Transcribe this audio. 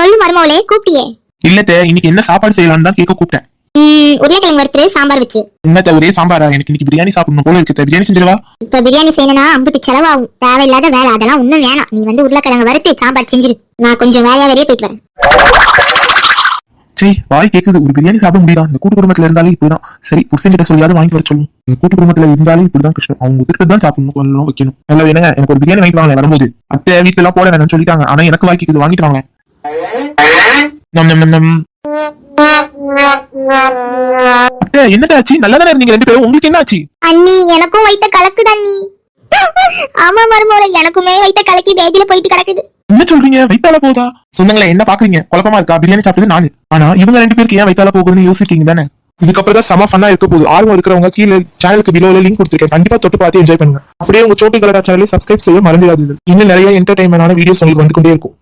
சொல்லு மருமவளே, கூப்பிட்டியே? இல்லத்த, இன்னைக்கு என்ன சாப்பாடு செய்யலாம்னு தான் கேட்க கூப்பிட்டேன். உருளைக்கிழங்கு வறுத்து சாம்பார் வச்சு. என்னத்த ஒரே சாம்பாரா? எனக்கு இன்னைக்கு பிரியாணி சாப்பிடணும் போல இருக்கு. பிரியாணி செஞ்சிடவா? இப்ப பிரியாணி செய்யணும்னா அம்பிட்டு செலவாகும். தேவையில்லாத வேலை அதெல்லாம் ஒண்ணும் வேணாம். நீ வந்து உருளைக்கிழங்கு வறுத்து சாம்பார் செஞ்சிரு. நான் கொஞ்சம் வேலையா வெளியே போயிட்டு வரேன். சரி, வாய் கேக்குது. ஒரு பிரியாணி சாப்பிட முடியுதா? இந்த கூட்டு குடும்பத்துல இருந்தாலும் இப்படிதான். சரி, புருஷன் கிட்ட சொல்லியாவது வாங்கிட்டு வர சொல்லும். இந்த கூட்டு குடும்பத்துல இருந்தாலும் இப்படிதான் கஷ்டம். அவங்க ஒத்துக்கிட்டு தான் சாப்பிடணும், கொள்ளணும், வைக்கணும். நல்ல வேணுங்க, எனக்கு ஒரு பிரியாணி வாங்கிட்டு வாங்க வரும்போது. அத்தை வீட்டுல எல்லாம் போட வேணும்னு சொல்லிட்டாங்க. ஆனா எனக்கு வாய் கேக்குது, வாங்கிட்டு வாங்க. அத்தை என்னடா ஆச்சு? நல்லாதானே இருந்தீங்க ரெண்டு பேரும், உங்களுக்கு என்ன ஆச்சு? அண்ணி, எனக்கும் வயித்த கலக்குது அண்ணி. ஆமா மருமவளே, எனக்குமே வயித்த கலக்கி பேதியில போயிட்டு கிடக்குது. என்ன சொல்றீங்க? வயித்தால போதா? சொந்தங்களே, என்ன பாக்குறீங்க? குழப்பமா இருக்கா? பிரியாணி சாப்பிட்டது நானு. ஆனா இவங்க ரெண்டு பேருக்கு ஏன் வயித்தால போகுதுன்னு யோசிக்கீங்க தானே? இதுக்கப்புறம் தான் செம ஃபன்னா இருக்க போகுது. ஆர்வம் இருக்கிறவங்க கீழே சேனலுக்கு பிலோல லிங்க் கொடுத்துருக்கேன். கண்டிப்பா தொட்டு பார்த்து என்ஜாய் பண்ணுங்க. அப்படியே உங்க சோட்டு கலரா சேனலை சப்ஸ்கிரைப் செய்ய மறந்துடாதீர்கள். இன்னும் நிறைய என்டர்டைன்மெண்டான வீடியோஸ் உங்களுக்கு வந்து கொண்டே இருக்கும்.